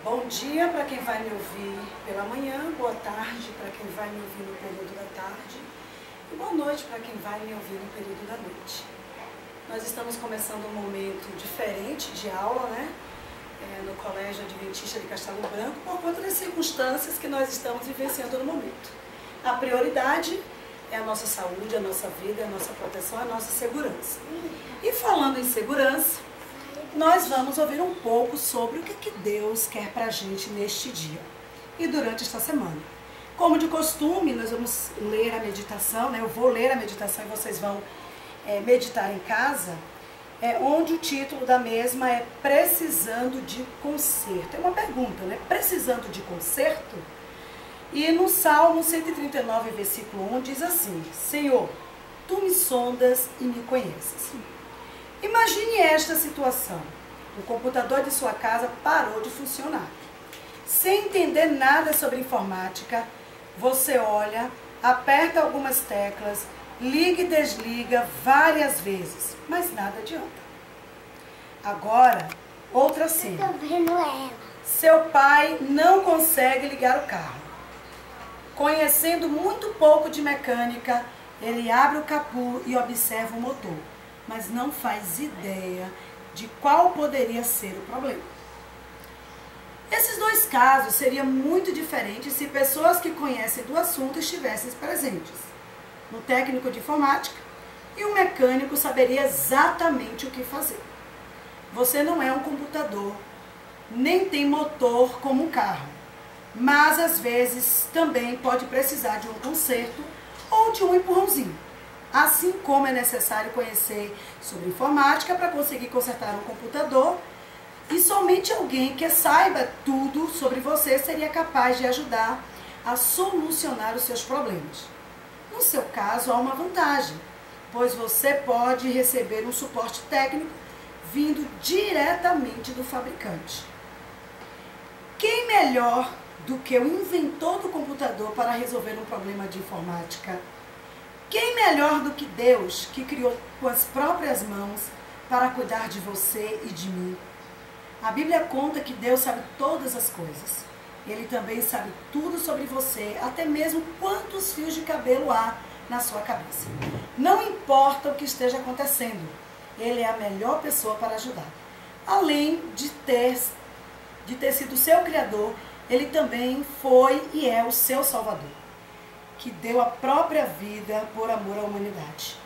Bom dia para quem vai me ouvir pela manhã, boa tarde para quem vai me ouvir no período da tarde e boa noite para quem vai me ouvir no período da noite. Nós estamos começando um momento diferente de aula, né? No Colégio Adventista de Castelo Branco, por conta das circunstâncias que nós estamos vivenciando no momento. A prioridade é a nossa saúde, a nossa vida, a nossa proteção, a nossa segurança. E falando em segurança, nós vamos ouvir um pouco sobre o que Deus quer para a gente neste dia e durante esta semana. Como de costume, nós vamos ler a meditação, né? Eu vou ler a meditação e vocês vão meditar em casa, onde o título da mesma é Precisando de Conserto. É uma pergunta, né? Precisando de conserto? E no Salmo 139, versículo 1, diz assim: Senhor, Tu me sondas e me conheces. Imagine esta situação. O computador de sua casa parou de funcionar. Sem entender nada sobre informática, você olha, aperta algumas teclas, liga e desliga várias vezes, mas nada adianta. Agora, outra cena. Eu tô vendo ela. Seu pai não consegue ligar o carro. Conhecendo muito pouco de mecânica, ele abre o capô e observa o motor, mas não faz ideia de qual poderia ser o problema. Esses dois casos seriam muito diferentes se pessoas que conhecem do assunto estivessem presentes. Um técnico de informática e um mecânico saberia exatamente o que fazer. Você não é um computador, nem tem motor como um carro, mas às vezes também pode precisar de um conserto ou de um empurrãozinho. Assim como é necessário conhecer sobre informática para conseguir consertar um computador, e somente alguém que saiba tudo sobre você seria capaz de ajudar a solucionar os seus problemas. No seu caso, há uma vantagem, pois você pode receber um suporte técnico vindo diretamente do fabricante. Quem melhor do que o inventor do computador para resolver um problema de informática? Quem melhor do que Deus, que criou com as próprias mãos para cuidar de você e de mim? A Bíblia conta que Deus sabe todas as coisas. Ele também sabe tudo sobre você, até mesmo quantos fios de cabelo há na sua cabeça. Não importa o que esteja acontecendo, Ele é a melhor pessoa para ajudar. Além de ter sido seu Criador, Ele também foi e é o seu Salvador, que deu a própria vida por amor à humanidade.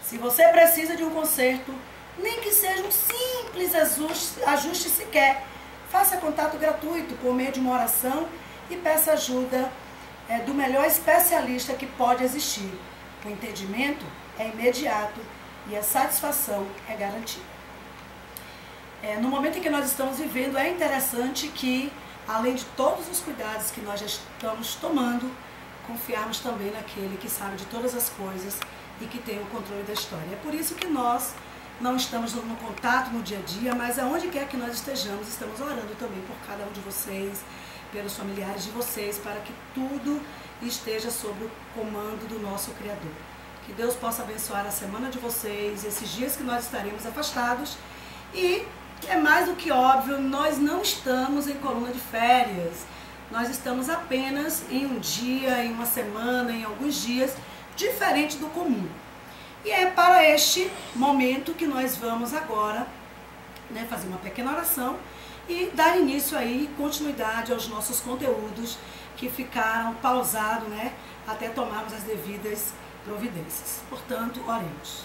Se você precisa de um conserto, nem que seja um simples ajuste sequer, faça contato gratuito por meio de uma oração e peça ajuda do melhor especialista que pode existir. O entendimento é imediato e a satisfação é garantida. No momento em que nós estamos vivendo, é interessante que, além de todos os cuidados que nós já estamos tomando, confiarmos também naquele que sabe de todas as coisas e que tem o controle da história. É por isso que nós não estamos no contato no dia a dia, mas aonde quer que nós estejamos, estamos orando também por cada um de vocês, pelos familiares de vocês, para que tudo esteja sob o comando do nosso Criador. Que Deus possa abençoar a semana de vocês, esses dias que nós estaremos afastados. E é mais do que óbvio, nós não estamos em coluna de férias. Nós estamos apenas em um dia, em uma semana, em alguns dias, diferente do comum. E é para este momento que nós vamos agora, né, fazer uma pequena oração e dar início aí, continuidade aos nossos conteúdos que ficaram pausados, né, até tomarmos as devidas providências. Portanto, oremos.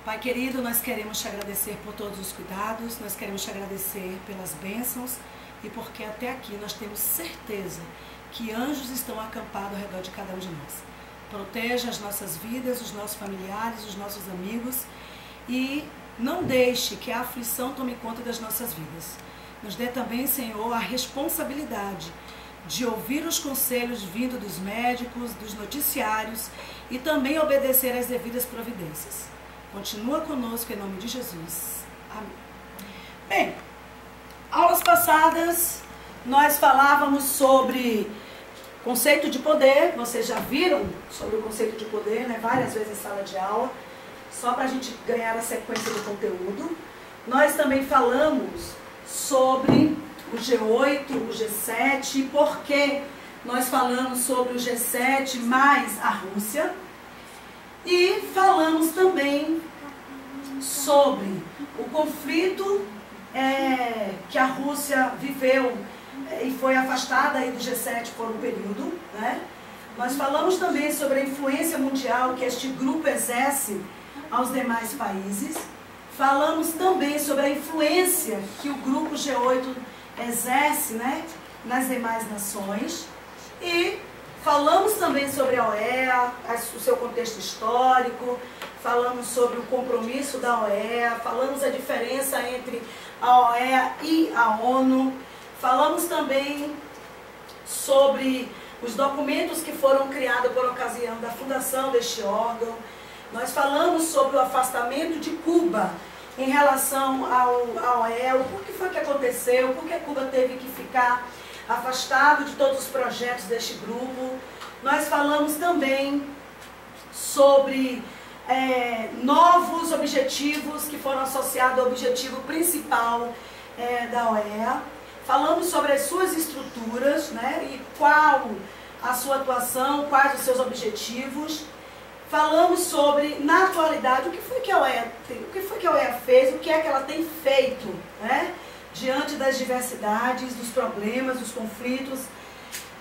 Pai querido, nós queremos te agradecer por todos os cuidados, nós queremos te agradecer pelas bênçãos e porque até aqui nós temos certeza que anjos estão acampados ao redor de cada um de nós. Proteja as nossas vidas, os nossos familiares, os nossos amigos e não deixe que a aflição tome conta das nossas vidas. Nos dê também, Senhor, a responsabilidade de ouvir os conselhos vindos dos médicos, dos noticiários e também obedecer às devidas providências. Continua conosco em nome de Jesus. Amém. Bem, aulas passadas nós falávamos sobre conceito de poder. Vocês já viram sobre o conceito de poder, né? Várias vezes em sala de aula, só para a gente ganhar a sequência do conteúdo. Nós também falamos sobre o G8, o G7, por que nós falamos sobre o G7 mais a Rússia. E falamos também sobre o conflito que a Rússia viveu e foi afastada aí do G7 por um período, né? Nós falamos também sobre a influência mundial que este grupo exerce aos demais países. Falamos também sobre a influência que o grupo G8 exerce, né, nas demais nações. E falamos também sobre a OEA, o seu contexto histórico, falamos sobre o compromisso da OEA, falamos a diferença entre a OEA e a ONU, falamos também sobre os documentos que foram criados por ocasião da fundação deste órgão. Nós falamos sobre o afastamento de Cuba em relação ao OEA, o que foi que aconteceu, por que Cuba teve que ficar afastado de todos os projetos deste grupo. Nós falamos também sobre novos objetivos que foram associados ao objetivo principal da OEA. Falamos sobre as suas estruturas, né, e qual a sua atuação, quais os seus objetivos. Falamos sobre, na atualidade, o que foi que a OEA fez, o que é que ela tem feito, né, diante das diversidades, dos problemas, dos conflitos.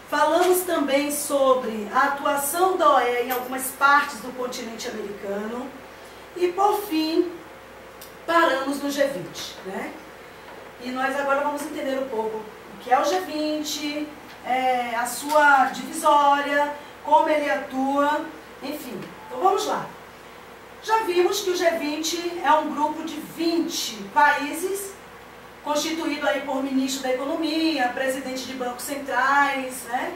Falamos também sobre a atuação da OEA em algumas partes do continente americano. E, por fim, paramos no G20, né? E nós agora vamos entender um pouco o que é o G20, a sua divisória, como ele atua, enfim. Então vamos lá. Já vimos que o G20 é um grupo de 20 países, constituído aí por ministro da Economia, presidente de bancos centrais, né,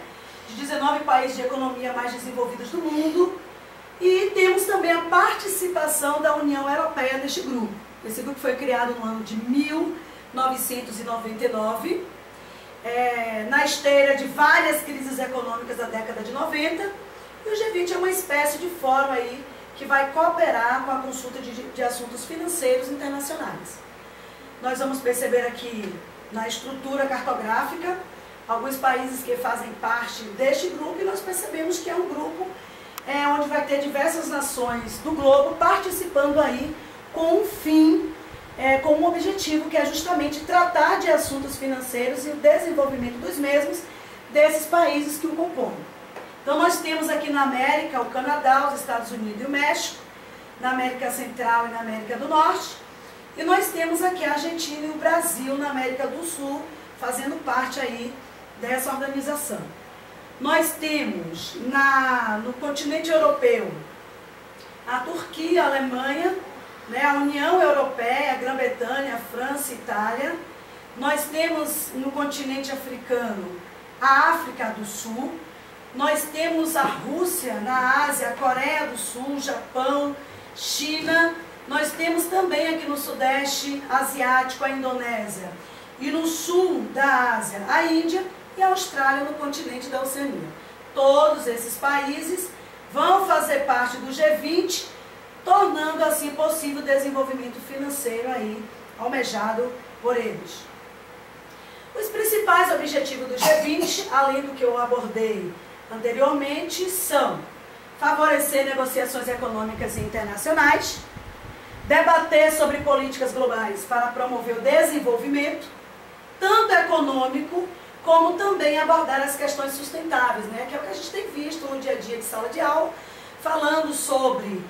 de 19 países de economia mais desenvolvidos do mundo. E temos também a participação da União Europeia neste grupo. Esse grupo foi criado no ano de 1999, na esteira de várias crises econômicas da década de 90, e o G20 é uma espécie de fórum aí que vai cooperar com a consulta de assuntos financeiros internacionais. Nós vamos perceber aqui na estrutura cartográfica alguns países que fazem parte deste grupo, e nós percebemos que é um grupo onde vai ter diversas nações do globo participando aí com um fim, com um objetivo que é justamente tratar de assuntos financeiros e o desenvolvimento dos mesmos desses países que o compõem. Então nós temos aqui na América o Canadá, os Estados Unidos e o México, na América Central e na América do Norte, e nós temos aqui a Argentina e o Brasil na América do Sul, fazendo parte aí dessa organização. Nós temos no continente europeu a Turquia, a Alemanha, né, a União Europeia, a Grã-Bretanha, a França e Itália. Nós temos no continente africano a África do Sul. Nós temos a Rússia na Ásia, a Coreia do Sul, Japão, China. Nós temos também aqui no Sudeste Asiático a Indonésia. E no sul da Ásia a Índia e a Austrália no continente da Oceania. Todos esses países vão fazer parte do G20, tornando assim possível o desenvolvimento financeiro aí almejado por eles. Os principais objetivos do G20, além do que eu abordei anteriormente, são favorecer negociações econômicas internacionais, debater sobre políticas globais para promover o desenvolvimento, tanto econômico, como também abordar as questões sustentáveis, né? Que é o que a gente tem visto no dia a dia de sala de aula, falando sobre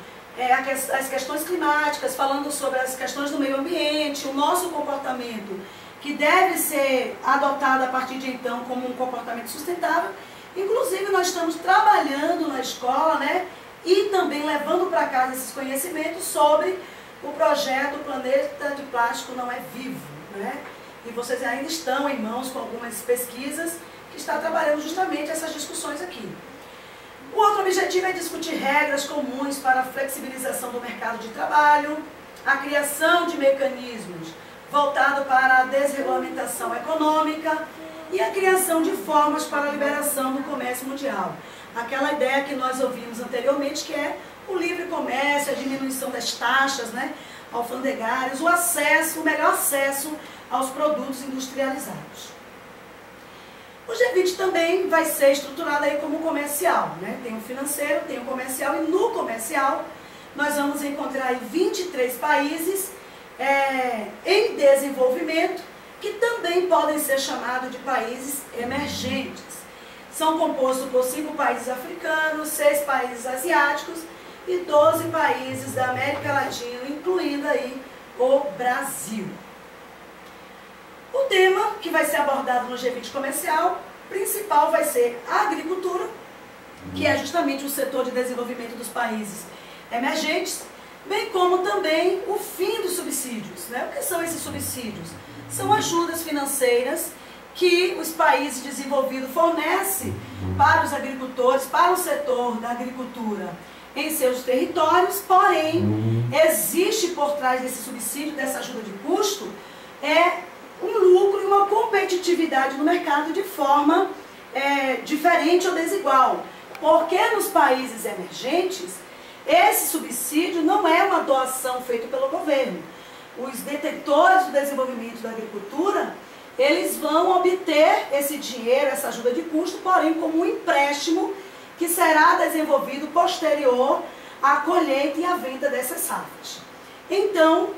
as questões climáticas, falando sobre as questões do meio ambiente, o nosso comportamento, que deve ser adotado a partir de então como um comportamento sustentável. Inclusive nós estamos trabalhando na escola, né? E também levando para casa esses conhecimentos sobre o projeto O Planeta de Plástico Não É Vivo, né? E vocês ainda estão em mãos com algumas pesquisas que estão trabalhando justamente essas discussões aqui. O outro objetivo é discutir regras comuns para a flexibilização do mercado de trabalho, a criação de mecanismos voltados para a desregulamentação econômica e a criação de formas para a liberação do comércio mundial. Aquela ideia que nós ouvimos anteriormente, que é o livre comércio, a diminuição das taxas, né, alfandegárias, o melhor acesso aos produtos industrializados. O G20 também vai ser estruturado aí como comercial, né? Tem o financeiro, tem o comercial, e no comercial nós vamos encontrar aí 23 países em desenvolvimento, que também podem ser chamados de países emergentes. São compostos por 5 países africanos, 6 países asiáticos e 12 países da América Latina, incluindo aí o Brasil. O tema que vai ser abordado no G20 comercial principal vai ser a agricultura, que é justamente o setor de desenvolvimento dos países emergentes, bem como também o fim dos subsídios, né? O que são esses subsídios? São ajudas financeiras que os países desenvolvidos fornecem para os agricultores, para o setor da agricultura em seus territórios, porém, existe por trás desse subsídio, dessa ajuda de custo, um lucro e uma competitividade no mercado de forma diferente ou desigual. Porque nos países emergentes, esse subsídio não é uma doação feita pelo governo. Os detentores do desenvolvimento da agricultura, eles vão obter esse dinheiro, essa ajuda de custo, porém como um empréstimo que será desenvolvido posterior à colheita e à venda dessas safras. Então,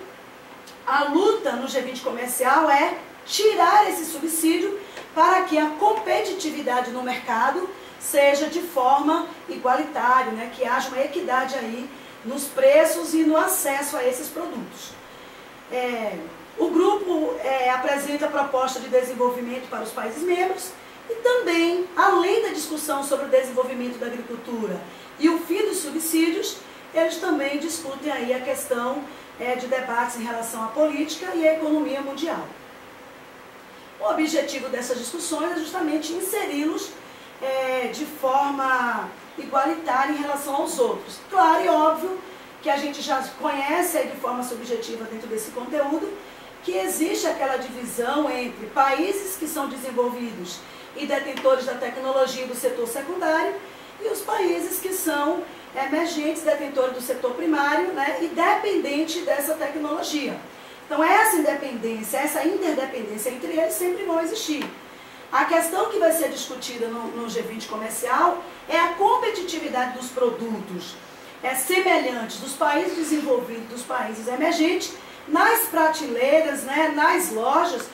a luta no G20 comercial é tirar esse subsídio para que a competitividade no mercado seja de forma igualitária, né? Que haja uma equidade aí nos preços e no acesso a esses produtos. O grupo apresenta a proposta de desenvolvimento para os países membros e também, além da discussão sobre o desenvolvimento da agricultura e o fim dos subsídios, eles também discutem aí a questão de debates em relação à política e à economia mundial. O objetivo dessas discussões é justamente inseri-los de forma igualitária em relação aos outros. Claro e óbvio que a gente já conhece de forma subjetiva dentro desse conteúdo que existe aquela divisão entre países que são desenvolvidos e detentores da tecnologia do setor secundário e os países que são emergentes, detentores do setor primário, né, e dependente dessa tecnologia. Então essa independência, essa interdependência entre eles sempre vão existir. A questão que vai ser discutida no G20 comercial é a competitividade dos produtos semelhantes dos países desenvolvidos, dos países emergentes, nas prateleiras, né, nas lojas,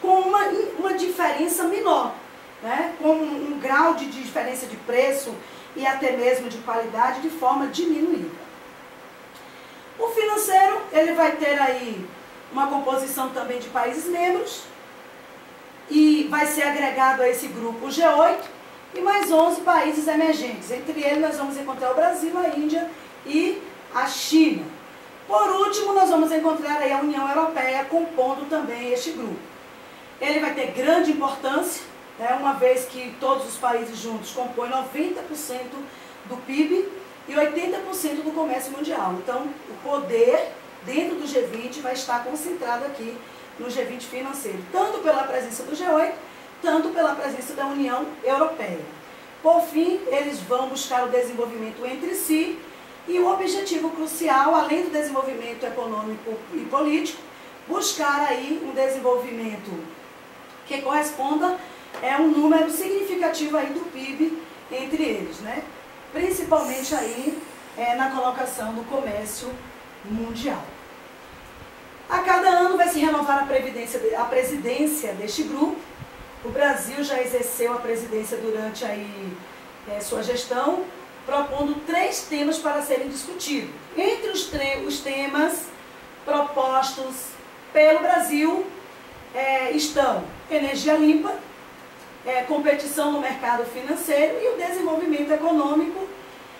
com uma diferença menor, né, com um grau de diferença de preço e até mesmo de qualidade de forma diminuída. O financeiro, ele vai ter aí uma composição também de países membros e vai ser agregado a esse grupo o G8 e mais 11 países emergentes. Entre eles nós vamos encontrar o Brasil, a Índia e a China. Por último, nós vamos encontrar aí a União Europeia compondo também este grupo. Ele vai ter grande importância, né, uma vez que todos os países juntos compõem 90% do PIB e 80% do comércio mundial. Então, o poder dentro do G20 vai estar concentrado aqui no G20 financeiro, tanto pela presença do G8, tanto pela presença da União Europeia. Por fim, eles vão buscar o desenvolvimento entre si e o objetivo crucial, além do desenvolvimento econômico e político, buscar aí um desenvolvimento que corresponda um número significativo aí do PIB entre eles, né? Principalmente aí na colocação do comércio mundial. A cada ano vai se renovar a presidência deste grupo. O Brasil já exerceu a presidência durante aí, sua gestão, propondo 3 temas para serem discutidos. Entre os temas propostos pelo Brasil estão energia limpa, competição no mercado financeiro e o desenvolvimento econômico,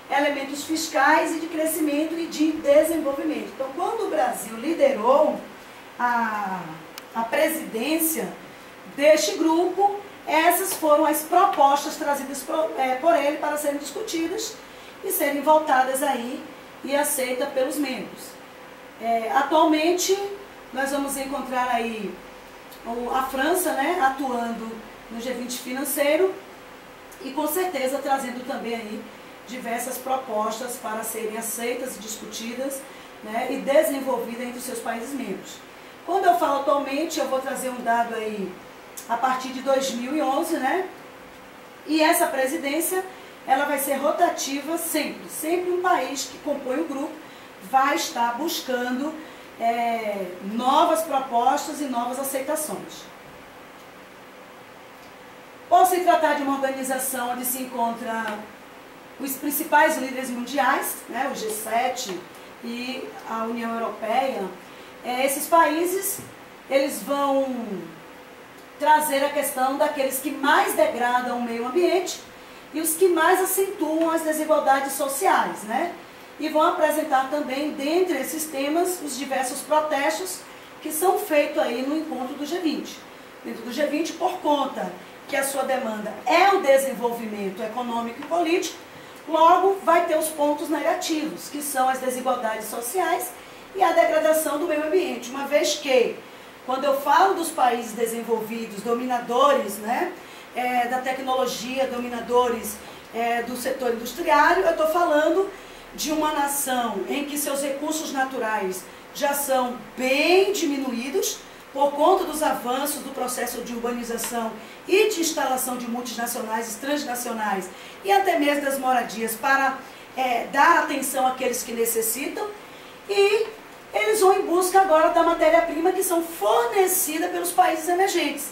elementos fiscais e de crescimento e de desenvolvimento. Então, quando o Brasil liderou a presidência deste grupo, essas foram as propostas trazidas por ele para serem discutidas e serem votadas aí e aceitas pelos membros. Atualmente, nós vamos encontrar aí a França, né, atuando no G20 financeiro e com certeza trazendo também aí diversas propostas para serem aceitas e discutidas, né, e desenvolvidas entre os seus países membros. Quando eu falo atualmente, eu vou trazer um dado aí a partir de 2011, né? E essa presidência, ela vai ser rotativa sempre. Sempre um país que compõe o grupo vai estar buscando novas propostas e novas aceitações. Ou se tratar de uma organização onde se encontra os principais líderes mundiais, né, o G7 e a União Europeia, esses países eles vão trazer a questão daqueles que mais degradam o meio ambiente e os que mais acentuam as desigualdades sociais, né? E vão apresentar também, dentre esses temas, os diversos protestos que são feitos aí no encontro do G20. Dentro do G20, por conta que a sua demanda é o desenvolvimento econômico e político, logo vai ter os pontos negativos, que são as desigualdades sociais e a degradação do meio ambiente, uma vez que, quando eu falo dos países desenvolvidos, dominadores, né, da tecnologia, dominadores do setor industriário, eu estou falando de uma nação em que seus recursos naturais já são bem diminuídos por conta dos avanços do processo de urbanização e de instalação de multinacionais e transnacionais e até mesmo das moradias para dar atenção àqueles que necessitam, e eles vão em busca agora da matéria-prima que são fornecidas pelos países emergentes.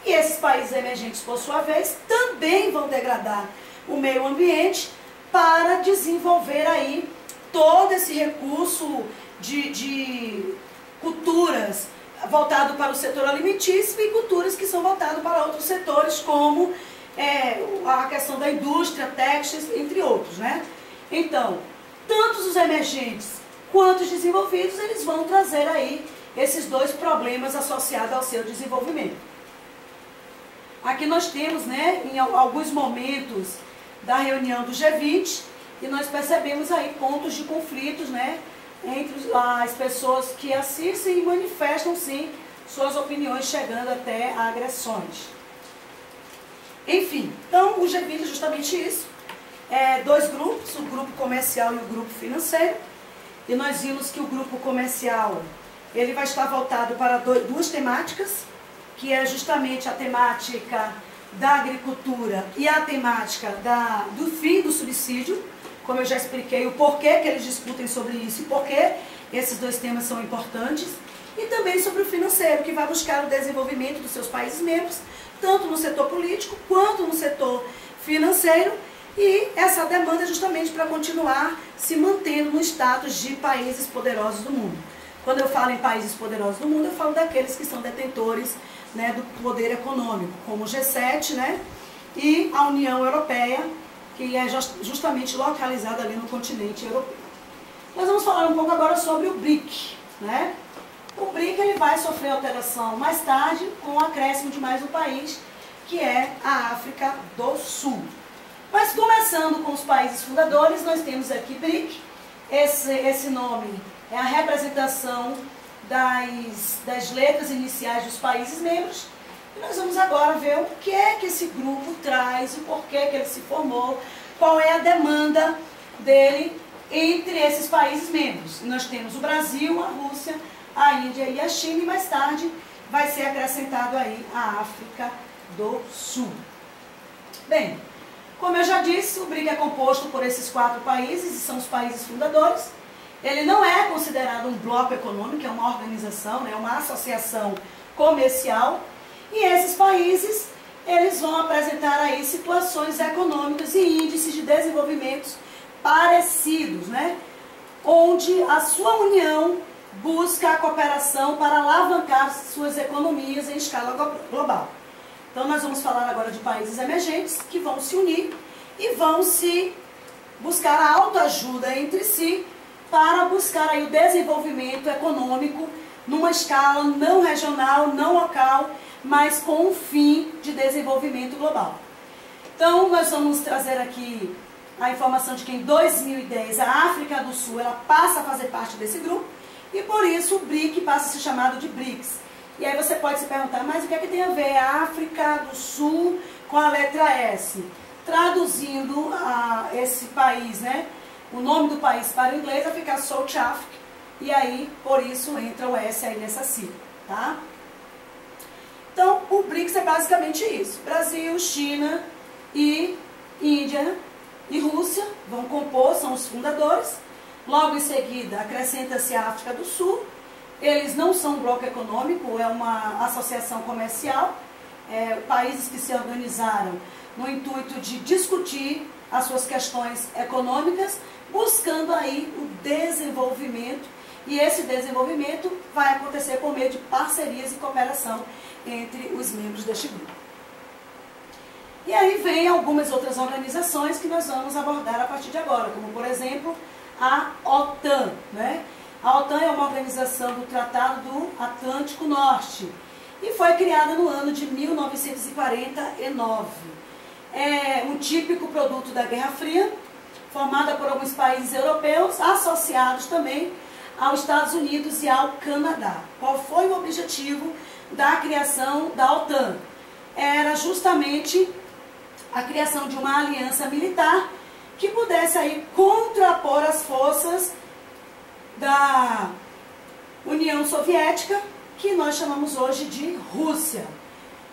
E esses países emergentes, por sua vez, também vão degradar o meio ambiente para desenvolver aí todo esse recurso de culturas voltado para o setor alimentício e culturas que são voltadas para outros setores, como a questão da indústria, têxteis, entre outros, né? Então, tanto os emergentes quanto os desenvolvidos, eles vão trazer aí esses dois problemas associados ao seu desenvolvimento. Aqui nós temos, né, em alguns momentos da reunião do G20, e nós percebemos aí pontos de conflitos, né, entre as pessoas que assistem e manifestam, sim, suas opiniões, chegando até a agressões. Enfim, então o G20 é justamente isso. Dois grupos, o grupo comercial e o grupo financeiro. E nós vimos que o grupo comercial, ele vai estar voltado para duas temáticas, que é justamente a temática da agricultura e a temática do fim do subsídio. Como eu já expliquei, o porquê que eles discutem sobre isso e porquê esses dois temas são importantes. E também sobre o financeiro, que vai buscar o desenvolvimento dos seus países membros, tanto no setor político quanto no setor financeiro. E essa demanda é justamente para continuar se mantendo no status de países poderosos do mundo. Quando eu falo em países poderosos do mundo, eu falo daqueles que são detentores, né, do poder econômico, como o G7, né, e a União Europeia, que é justamente localizada ali no continente europeu. Nós vamos falar um pouco agora sobre o BRIC, né? O BRIC ele vai sofrer alteração mais tarde com o acréscimo de mais um país, que é a África do Sul. Mas começando com os países fundadores, nós temos aqui BRIC. Esse nome é a representação das letras iniciais dos países membros. E nós vamos agora ver o que é que esse grupo traz, o porquê que ele se formou, qual é a demanda dele entre esses países membros. E nós temos o Brasil, a Rússia, a Índia e a China, e mais tarde vai ser acrescentado aí a África do Sul. Bem, como eu já disse, o BRIC é composto por esses 4 países, e são os países fundadores. Ele não é considerado um bloco econômico, é uma organização, né, uma associação comercial. E esses países, eles vão apresentar aí situações econômicas e índices de desenvolvimento parecidos, né? Onde a sua união busca a cooperação para alavancar suas economias em escala global. Então nós vamos falar agora de países emergentes que vão se unir e vão se buscar a autoajuda entre si para buscar aí o desenvolvimento econômico numa escala não regional, não local, mas com um fim de desenvolvimento global. Então, nós vamos trazer aqui a informação de que em 2010 a África do Sul ela passa a fazer parte desse grupo e por isso o BRIC passa a ser chamado de BRICS. E aí você pode se perguntar, mas o que é que tem a ver a África do Sul com a letra S? Traduzindo esse país, né? O nome do país para o inglês vai ficar South Africa, e aí por isso entra o S aí nessa sigla. tá? Então, o BRICS é basicamente isso. Brasil, China e Índia e Rússia vão compor, são os fundadores. Logo em seguida, acrescenta-se a África do Sul. Eles não são um bloco econômico, é uma associação comercial. Países que se organizaram no intuito de discutir as suas questões econômicas, buscando aí o desenvolvimento. E esse desenvolvimento vai acontecer por meio de parcerias e cooperação entre os membros deste grupo. E aí vem algumas outras organizações que nós vamos abordar a partir de agora, como por exemplo a OTAN, né? A OTAN é uma organização do Tratado do Atlântico Norte e foi criada no ano de 1949. É um típico produto da Guerra Fria, formada por alguns países europeus, associados também aos Estados Unidos e ao Canadá. Qual foi o objetivo da criação da OTAN? Era justamente a criação de uma aliança militar que pudesse aí contrapor as forças da União Soviética, que nós chamamos hoje de Rússia.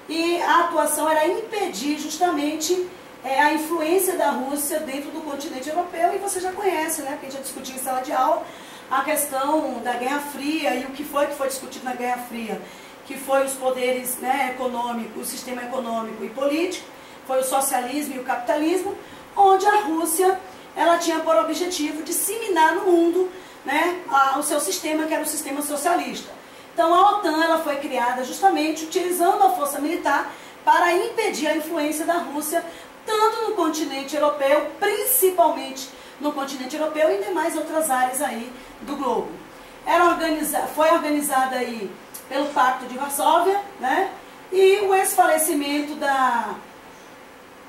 E a atuação era impedir justamente a influência da Rússia dentro do continente europeu, e você já conhece, né, porque a gente já discutiu em sala de aula, a questão da Guerra Fria e o que foi discutido na Guerra Fria, que foi os poderes, né, econômicos, o sistema econômico e político, foi o socialismo e o capitalismo, onde a Rússia ela tinha por objetivo disseminar no mundo, né, o seu sistema, que era o sistema socialista. Então a OTAN ela foi criada justamente utilizando a força militar para impedir a influência da Rússia, tanto no continente europeu, principalmente no continente europeu e em demais outras áreas aí do globo. Foi organizada aí pelo Pacto de Varsóvia, né, e o ex-falecimento da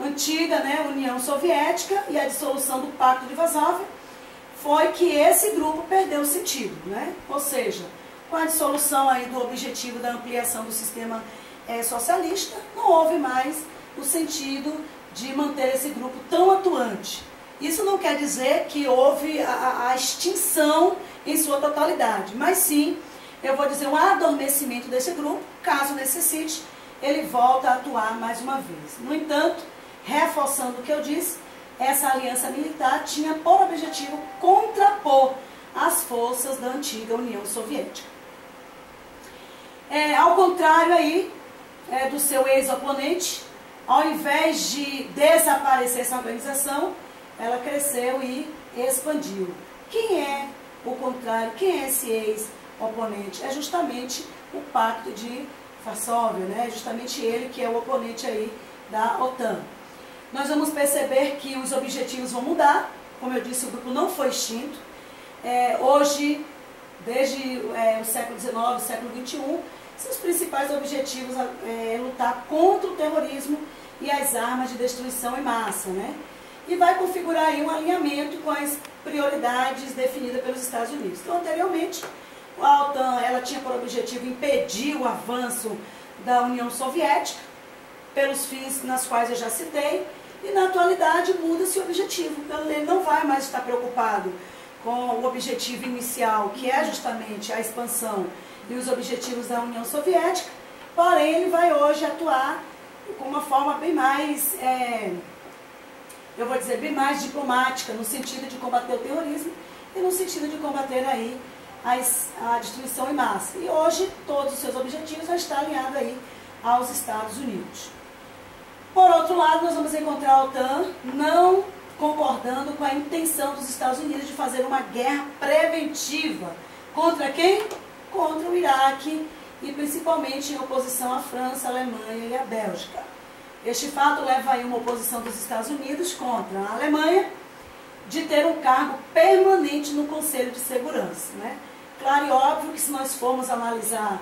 antiga, né, União Soviética e a dissolução do Pacto de Varsóvia foi que esse grupo perdeu o sentido, né? Ou seja, com a dissolução aí do objetivo da ampliação do sistema socialista, não houve mais o sentido de manter esse grupo tão atuante. Isso não quer dizer que houve a extinção em sua totalidade, mas sim, eu vou dizer, um adormecimento desse grupo, caso necessite, ele volta a atuar mais uma vez. No entanto, reforçando o que eu disse, essa aliança militar tinha por objetivo contrapor as forças da antiga União Soviética. Ao contrário aí do seu ex-oponente, ao invés de desaparecer essa organização, ela cresceu e expandiu. Quem é o contrário? Quem é esse ex-oponente? É justamente o Pacto de Varsóvia, né? É justamente ele que é o oponente aí da OTAN. Nós vamos perceber que os objetivos vão mudar. Como eu disse, o grupo não foi extinto. Hoje, desde o século XIX, século XXI, seus principais objetivos lutar contra o terrorismo e as armas de destruição em massa, né? E vai configurar aí um alinhamento com as prioridades definidas pelos Estados Unidos. Então, anteriormente, a OTAN ela tinha por objetivo impedir o avanço da União Soviética, pelos fins nas quais eu já citei, e na atualidade muda-se o objetivo. Ele não vai mais estar preocupado com o objetivo inicial, que é justamente a expansão e os objetivos da União Soviética, porém ele vai hoje atuar com uma forma bem mais, eu vou dizer, bem mais diplomática, no sentido de combater o terrorismo e no sentido de combater aí a destruição em massa. E hoje todos os seus objetivos vão estar alinhados aí aos Estados Unidos. Por outro lado, nós vamos encontrar a OTAN não concordando com a intenção dos Estados Unidos de fazer uma guerra preventiva. Contra quem? Contra o Iraque e principalmente em oposição à França, à Alemanha e à Bélgica. Este fato leva aí uma oposição dos Estados Unidos contra a Alemanha de ter um cargo permanente no Conselho de Segurança, né? Claro e óbvio que se nós formos analisar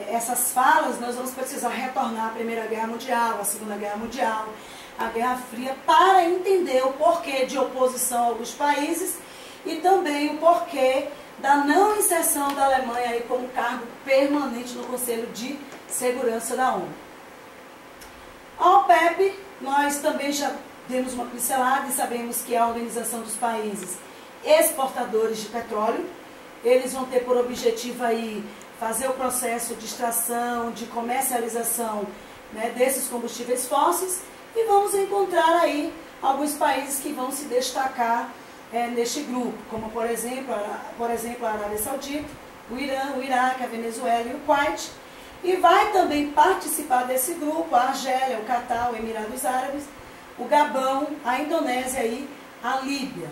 essas falas, nós vamos precisar retornar à Primeira Guerra Mundial, à Segunda Guerra Mundial, à Guerra Fria, para entender o porquê de oposição a alguns países e também o porquê da não inserção da Alemanha aí como cargo permanente no Conselho de Segurança da ONU. A OPEP, nós também já demos uma pincelada e sabemos que é a Organização dos Países Exportadores de Petróleo. Eles vão ter por objetivo aí fazer o processo de extração, de comercialização, né, desses combustíveis fósseis, e vamos encontrar aí alguns países que vão se destacar neste grupo, como por exemplo a Arábia Saudita, o Irã, o Iraque, a Venezuela e o Kuwait. E vai também participar desse grupo a Argélia, o Catar, o Emirados Árabes, o Gabão, a Indonésia e a Líbia.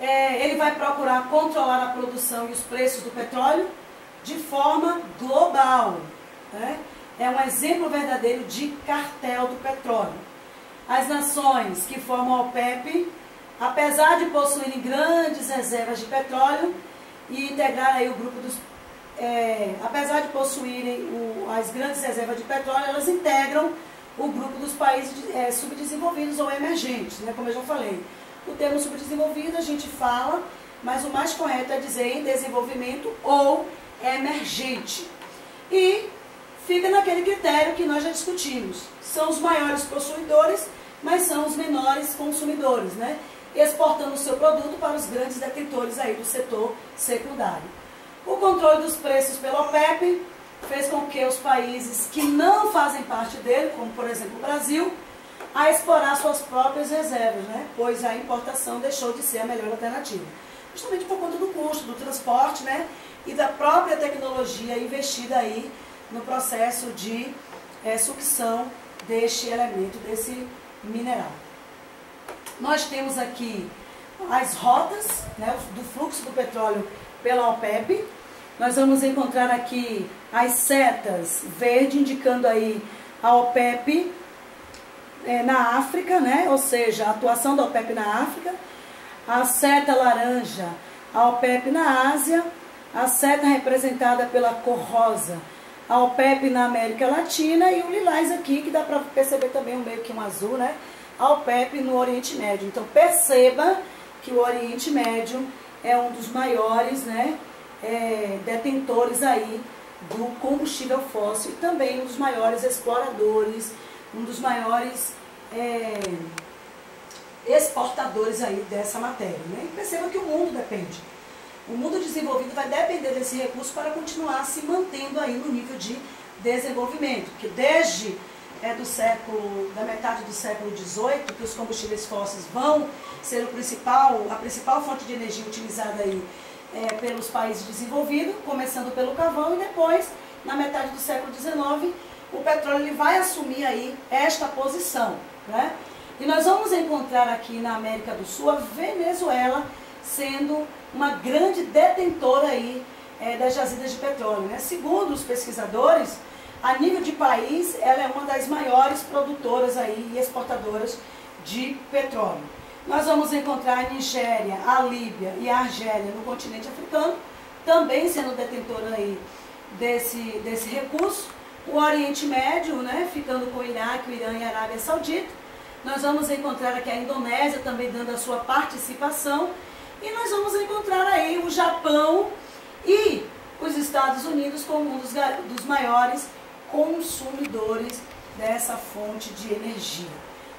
Ele vai procurar controlar a produção e os preços do petróleo de forma global, né? É um exemplo verdadeiro de cartel do petróleo. As nações que formam a OPEP, apesar de possuírem grandes reservas de petróleo e integrar aí o grupo dos... apesar de possuírem as grandes reservas de petróleo, elas integram o grupo dos países subdesenvolvidos ou emergentes, né? Como eu já falei. O termo subdesenvolvido a gente fala, mas o mais correto é dizer em desenvolvimento ou emergente. E fica naquele critério que nós já discutimos. São os maiores possuidores, mas são os menores consumidores, né? Exportando o seu produto para os grandes detentores aí do setor secundário. O controle dos preços pela OPEP fez com que os países que não fazem parte dele, como por exemplo o Brasil, a explorar suas próprias reservas, né? Pois a importação deixou de ser a melhor alternativa. Justamente por conta do custo, do transporte, né? E da própria tecnologia investida aí no processo de sucção deste elemento, desse mineral. Nós temos aqui as rotas, né, do fluxo do petróleo pela OPEP. Nós vamos encontrar aqui as setas verde, indicando aí a OPEP na África, né? Ou seja, a atuação da OPEP na África. A seta laranja, a OPEP na Ásia. A seta representada pela cor rosa, a OPEP na América Latina, e o lilás aqui, que dá para perceber também meio que um azul, né? A OPEP no Oriente Médio. Então perceba que o Oriente Médio é um dos maiores, né, detentores aí do combustível fóssil, e também um dos maiores exploradores, um dos maiores exportadores aí dessa matéria, né? E perceba que o mundo depende. O mundo desenvolvido vai depender desse recurso para continuar se mantendo aí no nível de desenvolvimento, porque desde da metade do século XVIII, que os combustíveis fósseis vão ser a principal fonte de energia utilizada aí pelos países desenvolvidos, começando pelo carvão, e depois, na metade do século XIX, o petróleo ele vai assumir aí esta posição, né? E nós vamos encontrar aqui na América do Sul a Venezuela sendo uma grande detentora aí das jazidas de petróleo, né? Segundo os pesquisadores, a nível de país, ela é uma das maiores produtoras aí e exportadoras de petróleo. Nós vamos encontrar a Nigéria, a Líbia e a Argélia no continente africano, também sendo detentora aí desse recurso. O Oriente Médio, né, ficando com o Iraque, o Irã e a Arábia Saudita. Nós vamos encontrar aqui a Indonésia também dando a sua participação. E nós vamos encontrar aí o Japão e os Estados Unidos como um dos maiores consumidores dessa fonte de energia.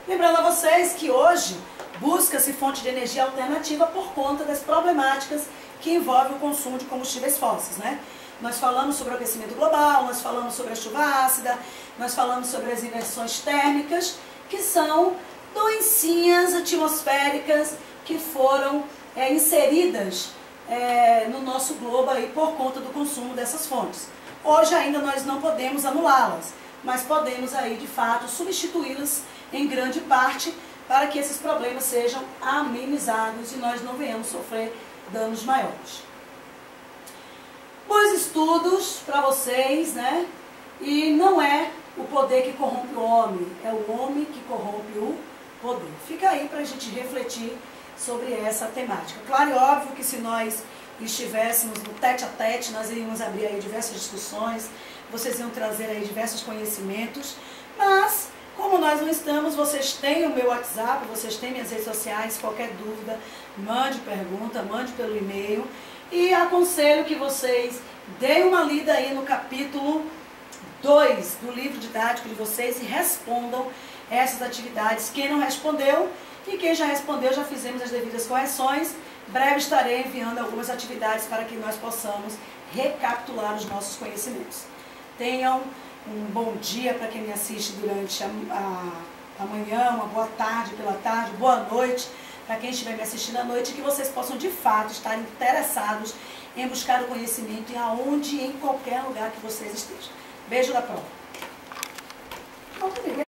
Lembrando a vocês que hoje busca-se fonte de energia alternativa por conta das problemáticas que envolvem o consumo de combustíveis fósseis, né? Nós falamos sobre o aquecimento global, nós falamos sobre a chuva ácida, nós falamos sobre as inversões térmicas, que são doencinhas atmosféricas que foram inseridas no nosso globo aí por conta do consumo dessas fontes. Hoje ainda nós não podemos anulá-las, mas podemos aí de fato substituí-las em grande parte para que esses problemas sejam amenizados e nós não venhamos sofrer danos maiores. Bons estudos para vocês, né? E não é o poder que corrompe o homem, é o homem que corrompe o poder. Fica aí para a gente refletir sobre essa temática. Claro e óbvio que se nós estivéssemos no tete-a-tete, nós iríamos abrir aí diversas discussões, vocês iam trazer aí diversos conhecimentos, mas como nós não estamos, vocês têm o meu WhatsApp, vocês têm minhas redes sociais, qualquer dúvida, mande pergunta, mande pelo e-mail, e aconselho que vocês deem uma lida aí no capítulo 2 do livro didático de vocês e respondam essas atividades. Quem não respondeu e quem já respondeu, já fizemos as devidas correções. Breve estarei enviando algumas atividades para que nós possamos recapitular os nossos conhecimentos. Tenham um bom dia para quem me assiste durante a manhã, uma boa tarde pela tarde, boa noite para quem estiver me assistindo à noite, e que vocês possam de fato estar interessados em buscar o conhecimento em aonde e em qualquer lugar que vocês estejam. Beijo da prova.